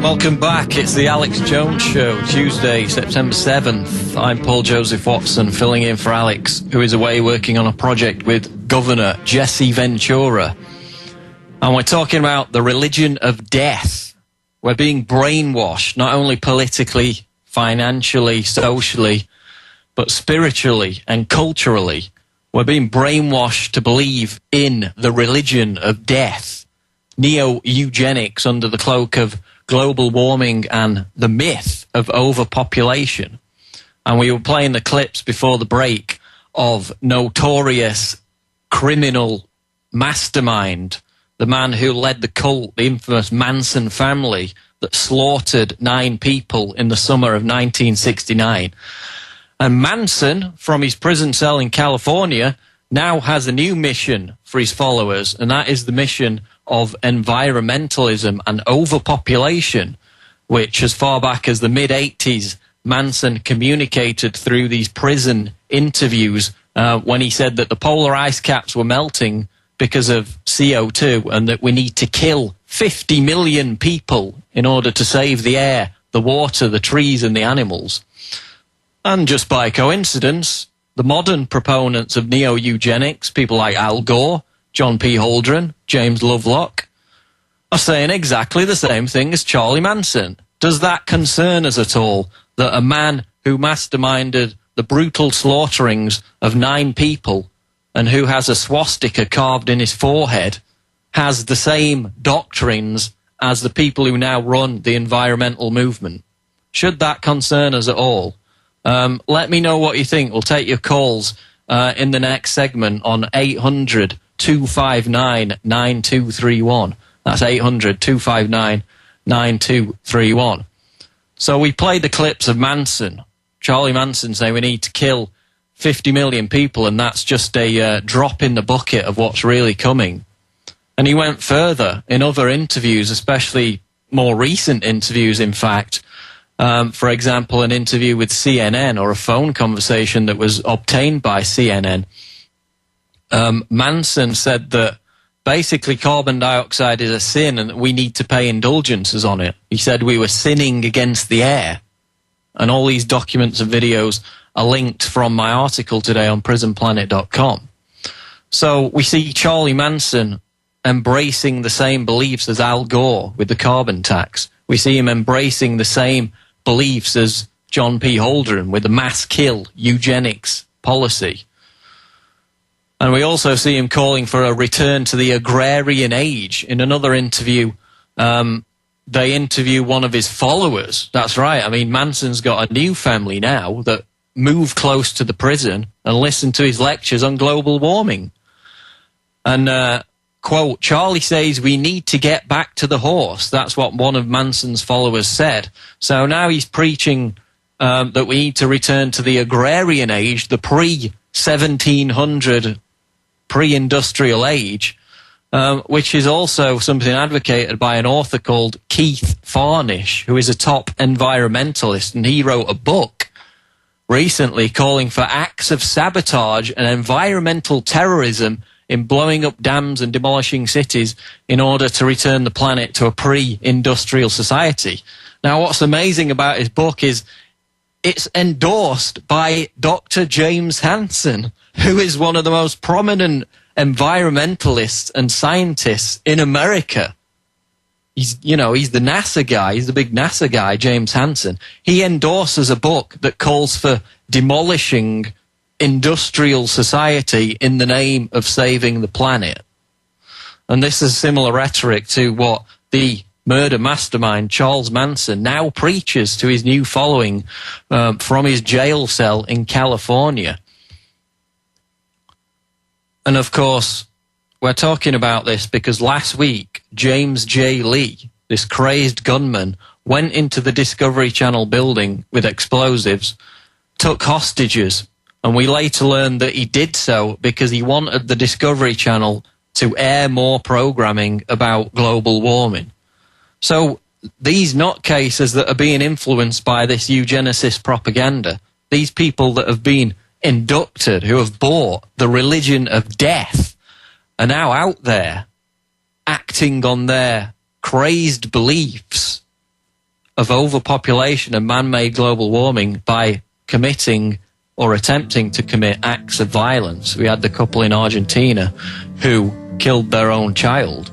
Welcome back. It's the Alex Jones Show, Tuesday, September 7th. I'm Paul Joseph Watson, filling in for Alex, who is away working on a project with Governor Jesse Ventura. And we're talking about the religion of death. We're being brainwashed, not only politically, financially, socially, but spiritually and culturally. We're being brainwashed to believe in the religion of death. Neo-Eugenics under the cloak of global warming and the myth of overpopulation. And we were playing the clips before the break of notorious criminal mastermind, the man who led the cult, the infamous Manson family that slaughtered 9 people in the summer of 1969. And Manson, from his prison cell in California, now has a new mission for his followers, and that is the mission of environmentalism and overpopulation, which as far back as the mid-80s, Manson communicated through these prison interviews when he said that the polar ice caps were melting because of CO2 and that we need to kill 50 million people in order to save the air, the water, the trees and the animals. And just by coincidence, the modern proponents of neo-eugenics, people like Al Gore, John-P-Holdren, James Lovelock, are saying exactly the same thing as Charlie Manson. Does that concern us at all, that a man who masterminded the brutal slaughterings of 9 people and who has a swastika carved in his forehead has the same doctrines as the people who now run the environmental movement? Should that concern us at all? Let me know what you think. We'll take your calls in the next segment on 800-259-9231. That's 800-259-9231. So we played the clips of Manson, Charlie Manson, saying we need to kill 50 million people, and that's just a drop in the bucket of what's really coming. And he went further in other interviews, especially more recent interviews, in fact. For example, an interview with CNN or a phone conversation that was obtained by CNN. Manson said that basically carbon dioxide is a sin and that we need to pay indulgences on it. He said we were sinning against the air. And all these documents and videos are linked from my article today on prisonplanet.com. So we see Charlie Manson embracing the same beliefs as Al Gore with the carbon tax. We see him embracing the same beliefs as John-P-Holdren with the mass kill eugenics policy. And we also see him calling for a return to the agrarian age. In another interview, they interview one of his followers. That's right. I mean, Manson's got a new family now that move close to the prison and listen to his lectures on global warming. And, quote, Charlie says we need to get back to the horse. That's what one of Manson's followers said. So now he's preaching that we need to return to the agrarian age, the pre-1700 pre-industrial age, which is also something advocated by an author called Keith Farnish, who is a top environmentalist, and he wrote a book recently calling for acts of sabotage and environmental terrorism in blowing up dams and demolishing cities in order to return the planet to a pre-industrial society. Now, what's amazing about his book is it's endorsed by Dr. James Hansen, who is one of the most prominent environmentalists and scientists in America. He's the NASA guy. He's the big NASA guy, James Hansen. He endorses a book that calls for demolishing industrial society in the name of saving the planet. And this is similar rhetoric to what the murder mastermind Charles Manson now preaches to his new following from his jail cell in California. And of course, we're talking about this because last week, James J. Lee, this crazed gunman, went into the Discovery Channel building with explosives, took hostages, and we later learned that he did so because he wanted the Discovery Channel to air more programming about global warming. So these nutcases that are being influenced by this eugenicist propaganda, these people that have been inducted, who have bought the religion of death, are now out there acting on their crazed beliefs of overpopulation and man-made global warming by committing or attempting to commit acts of violence. We had the couple in Argentina who killed their own child.